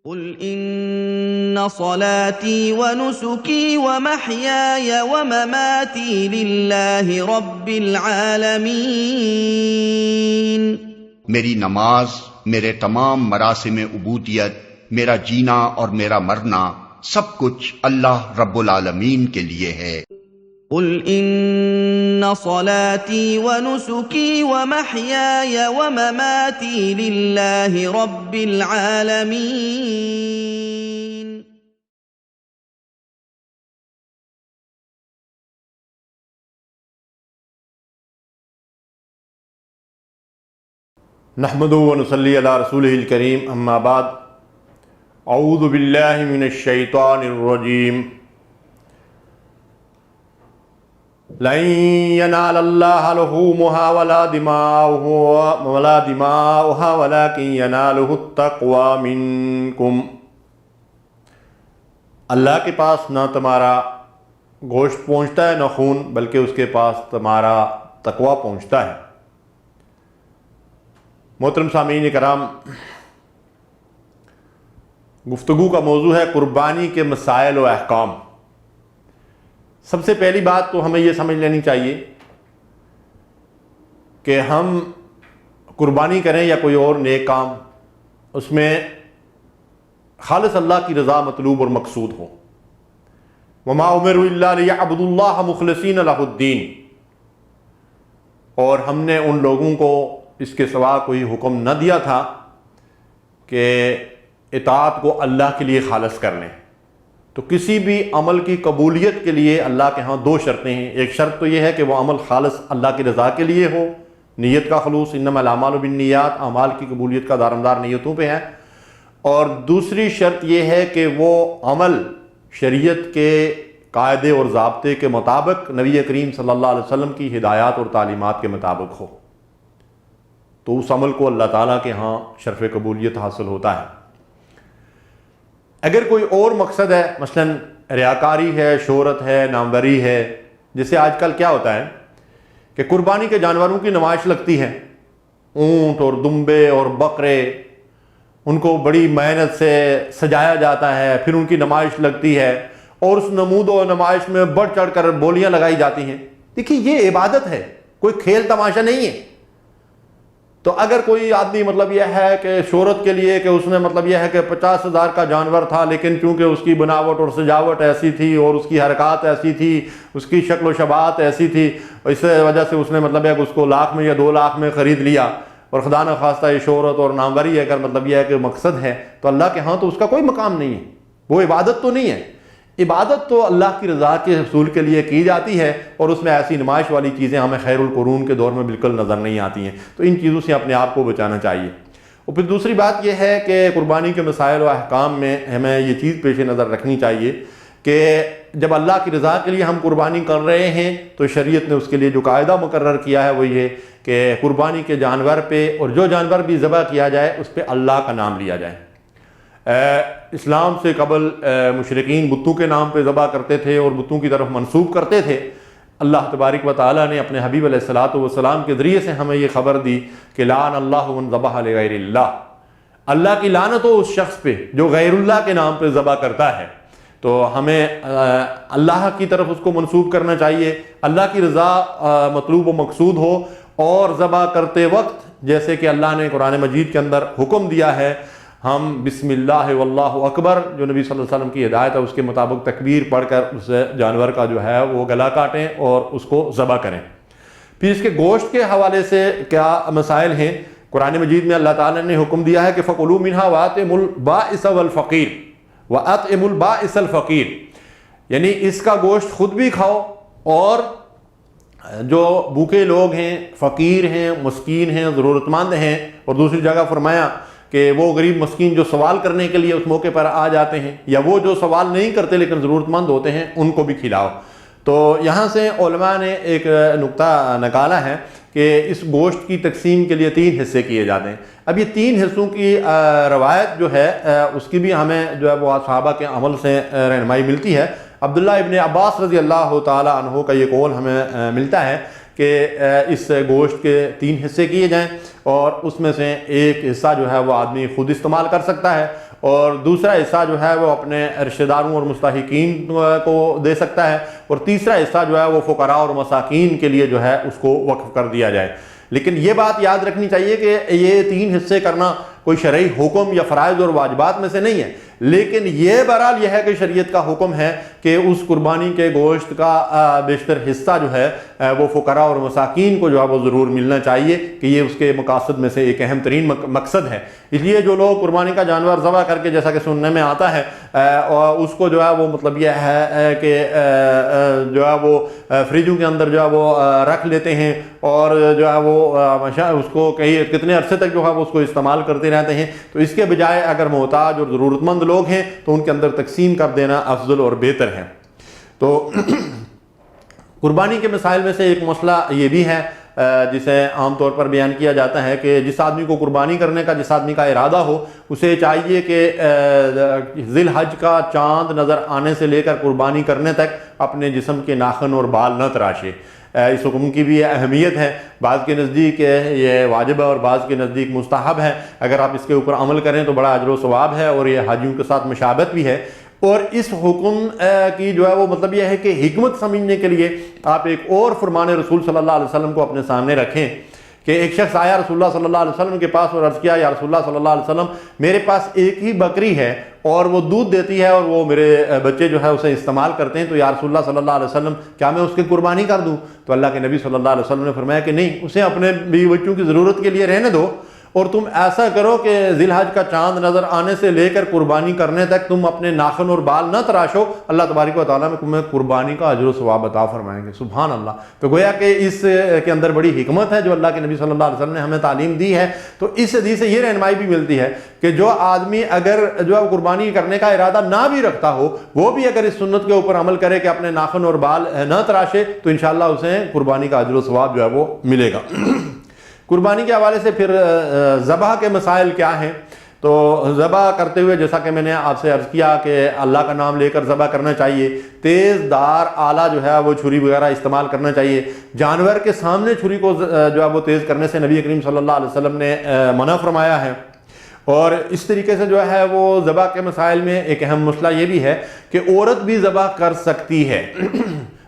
قل ان صلاتي ونسكي ومحياي ومماتي لله رب العالمين۔ میری نماز، میرے تمام مراسم عبودیت، میرا جینا اور میرا مرنا سب کچھ اللہ رب العالمین کے لیے ہے۔ قل ان صلاتي ونسكي ومحياي ومماتي لله رب العالمين۔ نحمدہ و نصلی علی رسولہ الکریم، اما بعد، اعوذ باللہ من الشیطان الرجیم۔ لن ینال اللہ لحومها ولا دماؤها ولکن ینالہ التقوی منکم۔ اللہ کے پاس نہ تمہارا گوشت پہنچتا ہے نہ خون، بلکہ اس کے پاس تمہارا تقوی پہنچتا ہے۔ محترم سامعین کرام، گفتگو کا موضوع ہے قربانی کے مسائل و احکام۔ سب سے پہلی بات تو ہمیں یہ سمجھ لینی چاہیے کہ ہم قربانی کریں یا کوئی اور نیک کام، اس میں خالص اللہ کی رضا مطلوب اور مقصود ہو۔ وما امروا الا ليعبدوا الله مخلصین لہ الدین، اور ہم نے ان لوگوں کو اس کے سوا کوئی حکم نہ دیا تھا کہ اطاعت کو اللہ کے لیے خالص کر لیں۔ تو کسی بھی عمل کی قبولیت کے لیے اللہ کے ہاں دو شرطیں ہیں۔ ایک شرط تو یہ ہے کہ وہ عمل خالص اللہ کی رضا کے لیے ہو، نیت کا خلوص، انما الاعمال بالنیات، اعمال کی قبولیت کا دارمدار نیتوں پہ ہے۔ اور دوسری شرط یہ ہے کہ وہ عمل شریعت کے قاعدے اور ضابطے کے مطابق، نبی کریم صلی اللہ علیہ وسلم کی ہدایات اور تعلیمات کے مطابق ہو، تو اس عمل کو اللہ تعالیٰ کے ہاں شرف قبولیت حاصل ہوتا ہے۔ اگر کوئی اور مقصد ہے، مثلا ریاکاری ہے، شہرت ہے، ناموری ہے، جیسے آج کل کیا ہوتا ہے کہ قربانی کے جانوروں کی نمائش لگتی ہے، اونٹ اور دمبے اور بکرے، ان کو بڑی محنت سے سجایا جاتا ہے، پھر ان کی نمائش لگتی ہے، اور اس نمود و نمائش میں بڑھ چڑھ کر بولیاں لگائی جاتی ہیں۔ دیکھیے، یہ عبادت ہے، کوئی کھیل تماشا نہیں ہے۔ تو اگر کوئی آدمی مطلب یہ ہے کہ شہرت کے لیے کہ اس نے مطلب یہ ہے کہ 50,000 کا جانور تھا، لیکن چونکہ اس کی بناوٹ اور سجاوٹ ایسی تھی اور اس کی حرکات ایسی تھی، اس کی شکل و شباہت ایسی تھی، اس وجہ سے اس نے مطلب ہے کہ اس کو لاکھ میں یا 2 لاکھ میں خرید لیا، اور خدا نخواستہ یہ شہرت اور ناموری اگر مطلب یہ ہے کہ مقصد ہے، تو اللہ کے ہاں تو اس کا کوئی مقام نہیں ہے، وہ عبادت تو نہیں ہے۔ عبادت تو اللہ کی رضا کے حصول کے لیے کی جاتی ہے، اور اس میں ایسی نمائش والی چیزیں ہمیں خیر القرون کے دور میں بالکل نظر نہیں آتی ہیں۔ تو ان چیزوں سے اپنے آپ کو بچانا چاہیے۔ اور پھر دوسری بات یہ ہے کہ قربانی کے مسائل و احکام میں ہمیں یہ چیز پیش نظر رکھنی چاہیے کہ جب اللہ کی رضا کے لیے ہم قربانی کر رہے ہیں تو شریعت نے اس کے لیے جو قاعدہ مقرر کیا ہے وہ یہ کہ قربانی کے جانور پہ، اور جو جانور بھی ذبح کیا جائے، اس پہ اللہ کا نام لیا جائے۔ اسلام سے قبل مشرکین بتوں کے نام پہ ذبح کرتے تھے اور بتوں کی طرف منسوب کرتے تھے۔ اللہ تبارک و تعالیٰ نے اپنے حبیب علیہ الصلاۃ والسلام کے ذریعے سے ہمیں یہ خبر دی کہ لعن اللہ من ذبح لغیر اللہ، اللہ کی لعنت ہو اس شخص پہ جو غیر اللہ کے نام پہ ذبح کرتا ہے۔ تو ہمیں اللہ کی طرف اس کو منسوب کرنا چاہیے، اللہ کی رضا مطلوب و مقصود ہو، اور ذبح کرتے وقت جیسے کہ اللہ نے قرآن مجید کے اندر حکم دیا ہے، ہم بسم اللہ واللہ اکبر، جو نبی صلی اللہ علیہ وسلم کی ہدایت ہے اس کے مطابق تکبیر پڑھ کر اس جانور کا جو ہے وہ گلا کاٹیں اور اس کو ذبح کریں۔ پھر اس کے گوشت کے حوالے سے کیا مسائل ہیں؟ قرآن مجید میں اللہ تعالیٰ نے حکم دیا ہے کہ فَكُلُوا مِنْهَا وَأَطْعِمُوا الْبَائِسَ وَالْفَقِيرَ وَأَطْعِمُوا الْبَائِسَ الْفَقِيرَ، یعنی اس کا گوشت خود بھی کھاؤ، اور جو بھوکے لوگ ہیں، فقیر ہیں، مسکین ہیں، ضرورت مند ہیں۔ اور دوسری جگہ فرمایا کہ وہ غریب مسکین جو سوال کرنے کے لیے اس موقع پر آ جاتے ہیں، یا وہ جو سوال نہیں کرتے لیکن ضرورت مند ہوتے ہیں، ان کو بھی کھلاؤ۔ تو یہاں سے علماء نے ایک نقطہ نکالا ہے کہ اس گوشت کی تقسیم کے لیے 3 حصے کیے جاتے ہیں۔ اب یہ 3 حصوں کی روایت جو ہے اس کی بھی ہمیں جو ہے وہ صحابہ کے عمل سے رہنمائی ملتی ہے۔ عبداللہ ابن عباس رضی اللہ تعالی عنہ کا یہ قول ہمیں ملتا ہے کہ اس گوشت کے 3 حصے کیے جائیں اور اس میں سے ایک حصہ جو ہے وہ آدمی خود استعمال کر سکتا ہے اور دوسرا حصہ جو ہے وہ اپنے رشتہ داروں اور مستحقین کو دے سکتا ہے اور تیسرا حصہ جو ہے وہ فقراء اور مساکین کے لیے جو ہے اس کو وقف کر دیا جائے۔ لیکن یہ بات یاد رکھنی چاہیے کہ یہ 3 حصے کرنا کوئی شرعی حکم یا فرائض اور واجبات میں سے نہیں ہے، لیکن یہ بہرحال یہ ہے کہ شریعت کا حکم ہے کہ اس قربانی کے گوشت کا بیشتر حصہ جو ہے وہ فقراء اور مساکین کو جو ہے وہ ضرور ملنا چاہیے، کہ یہ اس کے مقاصد میں سے ایک اہم ترین مقصد ہے۔ اس لیے جو لوگ قربانی کا جانور ذبح کر کے، جیسا کہ سننے میں آتا ہے، اس کو جو ہے وہ مطلب یہ ہے کہ جو ہے وہ فریجوں کے اندر جو ہے وہ رکھ لیتے ہیں اور جو ہے وہ اس کو کتنے عرصے تک جو ہے وہ اس کو استعمال کرتے رہتے ہیں، تو اس کے بجائے اگر محتاج اور ضرورت مند لوگ ہیں تو ان کے اندر تقسیم کر دینا افضل اور بہتر ہے۔ تو قربانی کے مسائل میں سے ایک مسئلہ یہ بھی ہے جسے عام طور پر بیان کیا جاتا ہے کہ جس آدمی کو قربانی کرنے کا، جس آدمی کا ارادہ ہو، اسے چاہیے کہ ذی الحج کا چاند نظر آنے سے لے کر قربانی کرنے تک اپنے جسم کے ناخن اور بال نہ تراشے۔ اس حکم کی بھی اہمیت ہے، بعض کے نزدیک یہ واجب ہے اور بعض کے نزدیک مستحب ہے۔ اگر آپ اس کے اوپر عمل کریں تو بڑا اجر و ثواب ہے اور یہ حاجیوں کے ساتھ مشابہت بھی ہے۔ اور اس حکم کی جو ہے وہ مطلب یہ ہے کہ حکمت سمجھنے کے لیے آپ ایک اور فرمان رسول صلی اللہ علیہ وسلم کو اپنے سامنے رکھیں کہ ایک شخص آیا رسول اللہ صلی اللہ علیہ وسلم کے پاس اور عرض کیا، یا رسول اللہ صلی اللہ علیہ وسلم، میرے پاس ایک ہی بکری ہے اور وہ دودھ دیتی ہے اور وہ میرے بچے جو ہے اسے استعمال کرتے ہیں، تو یا رسول اللہ صلی اللہ علیہ وسلم کیا میں اس کی قربانی کر دوں؟ تو اللہ کے نبی صلی اللہ علیہ وسلم نے فرمایا کہ نہیں، اسے اپنے بیوی بچوں کی ضرورت کے لیے رہنے دو اور تم ایسا کرو کہ ذی الحج کا چاند نظر آنے سے لے کر قربانی کرنے تک تم اپنے ناخن اور بال نہ تراشو، اللہ تبارک و تعالیٰ میں تمہیں قربانی کا اجر و ثواب عطا فرمائیں گے۔ سبحان اللہ۔ تو گویا کہ اس کے اندر بڑی حکمت ہے جو اللہ کے نبی صلی اللہ علیہ وسلم نے ہمیں تعلیم دی ہے۔ تو اس حدیث سے یہ رہنمائی بھی ملتی ہے کہ جو آدمی اگر جو ہے قربانی کرنے کا ارادہ نہ بھی رکھتا ہو، وہ بھی اگر اس سنت کے اوپر عمل کرے کہ اپنے ناخن اور بال نہ تراشے، تو انشاءاللہ اسے قربانی کا اجر و ثواب جو ہے وہ ملے گا۔ قربانی کے حوالے سے پھر ذبح کے مسائل کیا ہیں؟ تو ذبح کرتے ہوئے جیسا کہ میں نے آپ سے عرض کیا کہ اللہ کا نام لے کر ذبح کرنا چاہیے، تیز دار آلہ جو ہے وہ چھری وغیرہ استعمال کرنا چاہیے۔ جانور کے سامنے چھری کو جو ہے وہ تیز کرنے سے نبی کریم صلی اللہ علیہ وسلم نے منع فرمایا ہے۔ اور اس طریقے سے جو ہے وہ ذبح کے مسائل میں ایک اہم مسئلہ یہ بھی ہے کہ عورت بھی ذبح کر سکتی ہے۔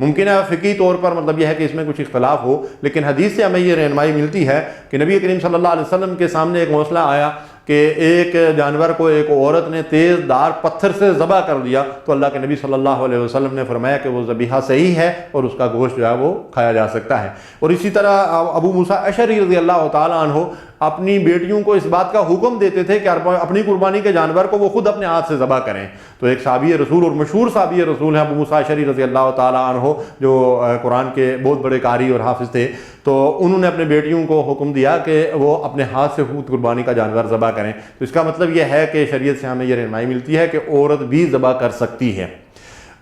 ممکن ہے فقہی طور پر مطلب یہ ہے کہ اس میں کچھ اختلاف ہو، لیکن حدیث سے ہمیں یہ رہنمائی ملتی ہے کہ نبی کریم صلی اللہ علیہ وسلم کے سامنے ایک مسئلہ آیا کہ ایک جانور کو ایک عورت نے تیز دار پتھر سے ذبح کر دیا، تو اللہ کے نبی صلی اللہ علیہ وسلم نے فرمایا کہ وہ ذبیحہ صحیح ہے اور اس کا گوشت جو ہے وہ کھایا جا سکتا ہے۔ اور اسی طرح ابو موسیٰ اشعری رضی اللہ تعالیٰ عنہ اپنی بیٹیوں کو اس بات کا حکم دیتے تھے کہ اپنی قربانی کے جانور کو وہ خود اپنے ہاتھ سے ذبح کریں۔ تو ایک صحابی رسول اور مشہور صحابی رسول ہیں ابو موسیٰ اشعری رضی اللہ تعالیٰ عنہ، جو قرآن کے بہت بڑے قاری اور حافظ تھے، تو انہوں نے اپنے بیٹیوں کو حکم دیا کہ وہ اپنے ہاتھ سے خود قربانی کا جانور ذبح کریں۔ تو اس کا مطلب یہ ہے کہ شریعت سے ہمیں یہ رہنمائی ملتی ہے کہ عورت بھی ذبح کر سکتی ہے۔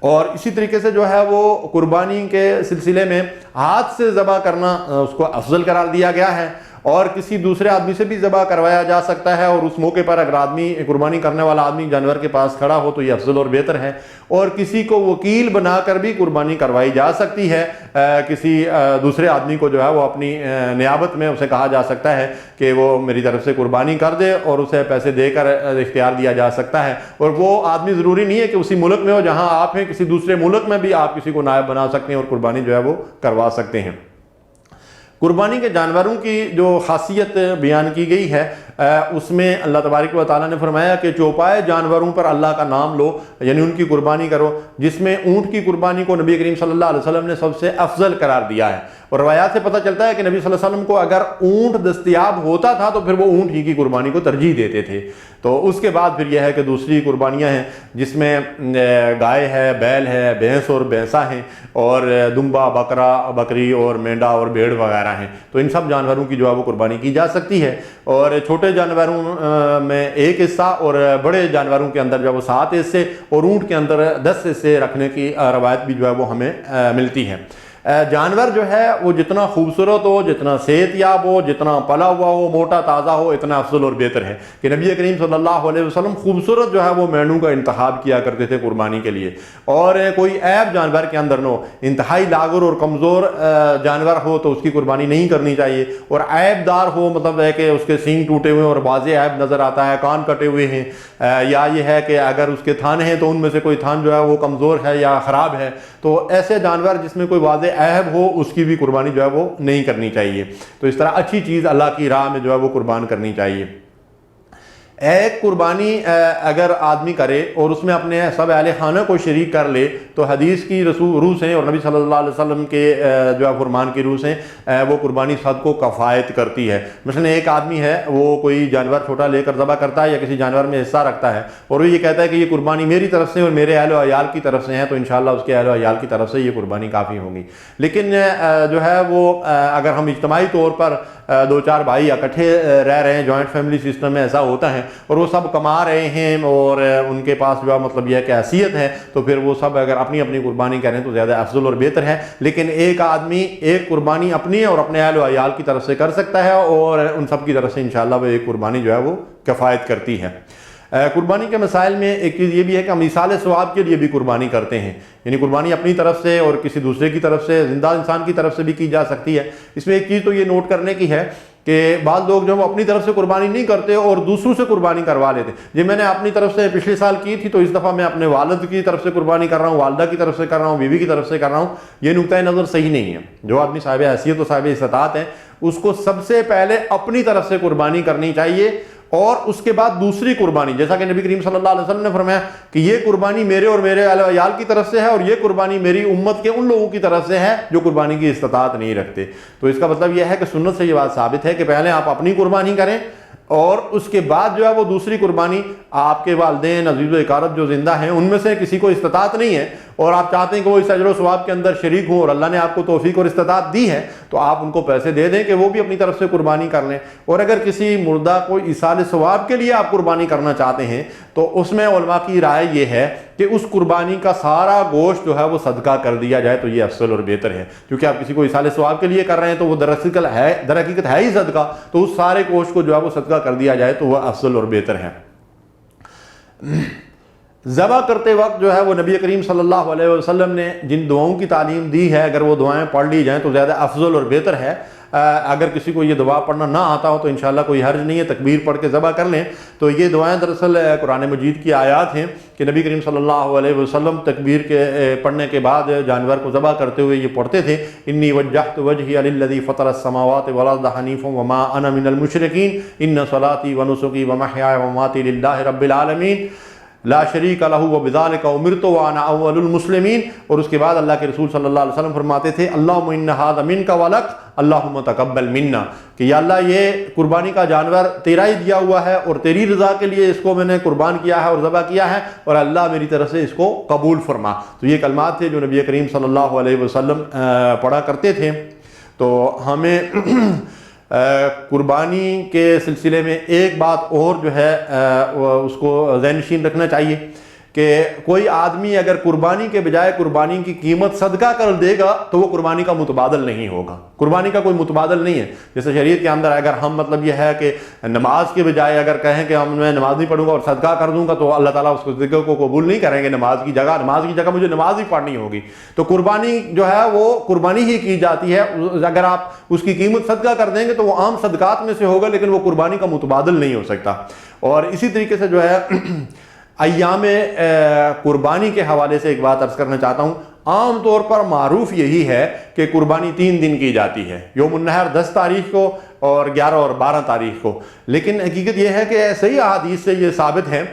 اور اسی طریقے سے جو ہے وہ قربانی کے سلسلے میں ہاتھ سے ذبح کرنا اس کو افضل قرار دیا گیا ہے، اور کسی دوسرے آدمی سے بھی ذبح کروایا جا سکتا ہے، اور اس موقع پر اگر آدمی قربانی کرنے والا آدمی جانور کے پاس کھڑا ہو تو یہ افضل اور بہتر ہے۔ اور کسی کو وکیل بنا کر بھی قربانی کروائی جا سکتی ہے، کسی دوسرے آدمی کو جو ہے وہ اپنی نیابت میں اسے کہا جا سکتا ہے کہ وہ میری طرف سے قربانی کر دے، اور اسے پیسے دے کر اختیار دیا جا سکتا ہے۔ اور وہ آدمی ضروری نہیں ہے کہ اسی ملک میں ہو جہاں آپ ہیں، کسی دوسرے ملک میں بھی آپ کسی کو نائب بنا سکتے ہیں اور قربانی جو ہے وہ کروا سکتے ہیں۔ قربانی کے جانوروں کی جو خاصیت بیان کی گئی ہے اس میں اللہ تبارک و تعالیٰ نے فرمایا کہ چوپائے جانوروں پر اللہ کا نام لو، یعنی ان کی قربانی کرو، جس میں اونٹ کی قربانی کو نبی کریم صلی اللہ علیہ وسلم نے سب سے افضل قرار دیا ہے۔ اور روایات سے پتہ چلتا ہے کہ نبی صلی اللہ علیہ وسلم کو اگر اونٹ دستیاب ہوتا تھا تو پھر وہ اونٹ ہی کی قربانی کو ترجیح دیتے تھے۔ تو اس کے بعد پھر یہ ہے کہ دوسری قربانیاں ہیں جس میں گائے ہے، بیل ہے، بھینس اور بھینسا ہیں، اور دمبا، بکرا، بکری اور مینڈا اور بھیڑ وغیرہ ہیں۔ تو ان سب جانوروں کی جو ہے وہ قربانی کی جا سکتی ہے، اور چھوٹے جانوروں میں 1 حصہ اور بڑے جانوروں کے اندر جو ہے وہ 7 حصے اور اونٹ کے اندر 10 حصے رکھنے کی روایت بھی جو ہے وہ ہمیں ملتی ہے۔ جانور جو ہے وہ جتنا خوبصورت ہو، جتنا صحت یاب ہو، جتنا پلا ہوا ہو، موٹا تازہ ہو، اتنا افضل اور بہتر ہے کہ نبی کریم صلی اللہ علیہ وسلم خوبصورت جو ہے وہ مینڈوں کا انتخاب کیا کرتے تھے قربانی کے لیے، اور کوئی عیب جانور کے اندر نہ ہو۔ انتہائی لاغر اور کمزور جانور ہو تو اس کی قربانی نہیں کرنی چاہیے، اور عیب دار ہو، مطلب ہے کہ اس کے سینگ ٹوٹے ہوئے اور واضح عیب نظر آتا ہے، کان کٹے ہوئے ہیں، یا یہ ہے کہ اگر اس کے تھان ہیں تو ان میں سے کوئی تھان جو ہے وہ کمزور ہے یا خراب ہے، تو ایسے جانور جس میں کوئی واضح عیب ہو اس کی بھی قربانی جو ہے وہ نہیں کرنی چاہیے۔ تو اس طرح اچھی چیز اللہ کی راہ میں جو ہے وہ قربان کرنی چاہیے۔ ایک قربانی اگر آدمی کرے اور اس میں اپنے سب اہل خانہ کو شریک کر لے تو حدیث کی روح سے اور نبی صلی اللہ علیہ وسلم کے جو ہے فرمان کی روح سے وہ قربانی صد کو کفایت کرتی ہے۔ مثلا ایک آدمی ہے، وہ کوئی جانور چھوٹا لے کر ذبح کرتا ہے یا کسی جانور میں حصہ رکھتا ہے، اور وہ یہ کہتا ہے کہ یہ قربانی میری طرف سے اور میرے اہل و عیال کی طرف سے ہے، تو انشاءاللہ اس کے اہل و عیال کی طرف سے یہ قربانی کافی ہوگی۔ لیکن جو ہے وہ اگر ہم اجتماعی طور پر دو چار بھائی اکٹھے رہ رہے ہیں، جوائنٹ فیملی سسٹم میں ایسا ہوتا ہے، اور وہ سب کما رہے ہیں اور ان کے پاس جو ہے مطلب یہ ہے کہ حیثیت ہے، تو پھر وہ سب اگر اپنی اپنی قربانی کریں تو زیادہ افضل اور بہتر ہے۔ لیکن ایک آدمی ایک قربانی اپنی اور اپنے اہل و عیال کی طرف سے کر سکتا ہے، اور ان سب کی طرف سے انشاءاللہ وہ ایک قربانی جو ہے وہ کفایت کرتی ہے۔ قربانی کے مسائل میں ایک چیز یہ بھی ہے کہ ہم ایصال ثواب کے لیے بھی قربانی کرتے ہیں، یعنی قربانی اپنی طرف سے اور کسی دوسرے کی طرف سے، زندہ انسان کی طرف سے بھی کی جا سکتی ہے۔ اس میں ایک چیز تو یہ نوٹ کرنے کی ہے کہ بعض لوگ جو وہ اپنی طرف سے قربانی نہیں کرتے اور دوسروں سے قربانی کروا لیتے۔ جی میں نے اپنی طرف سے پچھلے سال کی تھی تو اس دفعہ میں اپنے والد کی طرف سے قربانی کر رہا ہوں، والدہ کی طرف سے کر رہا ہوں، بیوی کی طرف سے کر رہا ہوں۔ یہ نقطۂ نظر صحیح نہیں ہے۔ جو آدمی صاحب حیثیت و صاحب استطاعت ہے اس کو سب سے پہلے اپنی طرف سے قربانی کرنی چاہیے، اور اس کے بعد دوسری قربانی، جیسا کہ نبی کریم صلی اللہ علیہ وسلم نے فرمایا کہ یہ قربانی میرے اور میرے اہل و عیال کی طرف سے ہے، اور یہ قربانی میری امت کے ان لوگوں کی طرف سے ہے جو قربانی کی استطاعت نہیں رکھتے۔ تو اس کا مطلب یہ ہے کہ سنت سے یہ بات ثابت ہے کہ پہلے آپ اپنی قربانی کریں، اور اس کے بعد جو ہے وہ دوسری قربانی آپ کے والدین عزیز و اقارب جو زندہ ہیں ان میں سے کسی کو استطاعت نہیں ہے اور آپ چاہتے ہیں کہ وہ اس اجر و ثواب کے اندر شریک ہوں، اور اللہ نے آپ کو توفیق اور استطاعت دی ہے، تو آپ ان کو پیسے دے دیں کہ وہ بھی اپنی طرف سے قربانی کر لیں۔ اور اگر کسی مردہ کو ایصال ثواب کے لیے آپ قربانی کرنا چاہتے ہیں تو اس میں علماء کی رائے یہ ہے کہ اس قربانی کا سارا گوشت جو ہے وہ صدقہ کر دیا جائے تو یہ افضل اور بہتر ہے، کیونکہ آپ کسی کو ایصال ثواب کے لیے کر رہے ہیں تو وہ در حقیقت ہے ہی صدقہ، تو اس سارے گوشت کو جو ہے وہ صدقہ کر دیا جائے تو وہ افضل اور بہتر ہے۔ ذبح کرتے وقت جو ہے وہ نبی کریم صلی اللہ علیہ وسلم نے جن دعاؤں کی تعلیم دی ہے اگر وہ دعائیں پڑھ لی جائیں تو زیادہ افضل اور بہتر ہے۔ اگر کسی کو یہ دعا پڑھنا نہ آتا ہو تو انشاءاللہ کوئی حرج نہیں ہے، تکبیر پڑھ کے ذبح کر لیں۔ تو یہ دعائیں دراصل قرآن مجید کی آیات ہیں کہ نبی کریم صلی اللہ علیہ وسلم تکبیر کے پڑھنے کے بعد جانور کو ذبح کرتے ہوئے یہ پڑھتے تھے، انی وجہت وجہی للذی فطر السماوات والارض حنیفا وما انا من المشرکین ان صلاتی ونسکی ومحیای ومماتی للہ رب العالمین لا شریک لہ وبذالک امرت وانا اول المسلمین۔ اور اس کے بعد اللہ کے رسول صلی اللہ علیہ وسلم فرماتے تھے اللہم ان ھذا منک ولک اللہم تقبل منا، کہ یا اللہ یہ قربانی کا جانور تیرا ہی دیا ہوا ہے اور تیری رضا کے لیے اس کو میں نے قربان کیا ہے اور ذبح کیا ہے، اور اللہ میری طرف سے اس کو قبول فرما۔ تو یہ کلمات تھے جو نبی کریم صلی اللہ علیہ وسلم پڑھا کرتے تھے۔ تو ہمیں قربانی کے سلسلے میں ایک بات اور جو ہے اس کو ذہن نشین رکھنا چاہیے کہ کوئی آدمی اگر قربانی کے بجائے قربانی کی قیمت صدقہ کر دے گا تو وہ قربانی کا متبادل نہیں ہوگا۔ قربانی کا کوئی متبادل نہیں ہے۔ جیسے شریعت کے اندر اگر ہم مطلب یہ ہے کہ نماز کے بجائے اگر کہیں کہ میں نماز نہیں پڑھوں گا اور صدقہ کر دوں گا تو اللہ تعالیٰ اس صدقے کو قبول نہیں کریں گے، نماز کی جگہ مجھے نماز ہی پڑھنی ہوگی۔ تو قربانی جو ہے وہ قربانی ہی کی جاتی ہے، اگر آپ اس کی قیمت صدقہ کر دیں گے تو وہ عام صدقات میں سے ہوگا لیکن وہ قربانی کا متبادل نہیں ہو سکتا۔ اور اسی طریقے سے جو ہے ایام قربانی کے حوالے سے ایک بات عرض کرنا چاہتا ہوں۔ عام طور پر معروف یہی ہے کہ قربانی 3 دن کی جاتی ہے، یوم النحر 10 تاریخ کو اور 11 اور 12 تاریخ کو، لیکن حقیقت یہ ہے کہ صحیح احادیث سے یہ ثابت ہے،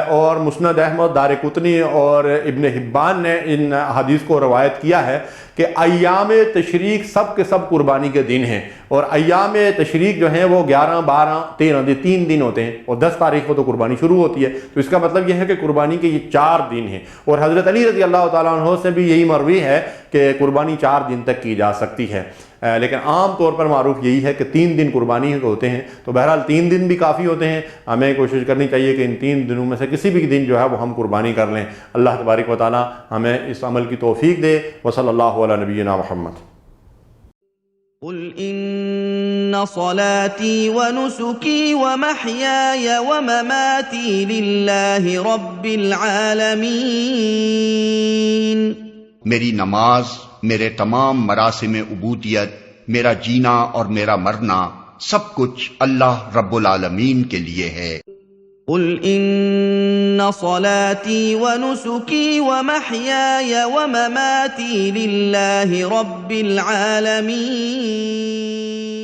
اور مسند احمد، دارقطنی اور ابن حبان نے ان حدیث کو روایت کیا ہے کہ ایام تشریق سب کے سب قربانی کے دن ہیں، اور ایام تشریق جو ہیں وہ 11 12 13 3 دن ہوتے ہیں، اور 10 تاریخ کو تو قربانی شروع ہوتی ہے۔ تو اس کا مطلب یہ ہے کہ قربانی کے یہ 4 دن ہیں، اور حضرت علی رضی اللہ تعالیٰ عنہ سے بھی یہی مروی ہے کہ قربانی 4 دن تک کی جا سکتی ہے۔ لیکن عام طور پر معروف یہی ہے کہ 3 دن قربانی کے ہوتے ہیں، تو بہرحال 3 دن بھی کافی ہوتے ہیں، ہمیں کوشش کرنی چاہیے کہ ان 3 دنوں میں سے کسی بھی دن جو ہے وہ ہم قربانی کر لیں۔ اللہ تبارک و تعالی ہمیں اس عمل کی توفیق دے۔ وصلی اللہ علی نبینا محمد۔ قل ان صلاتي ونسكي ومحياي ومماتي لله رب العالمين۔ میری نماز، میرے تمام مراسم عبودیت، میرا جینا اور میرا مرنا سب کچھ اللہ رب العالمین کے لیے ہے۔ قل ان صلاتي ونسكي ومحياي ومماتي لله رب العالمين۔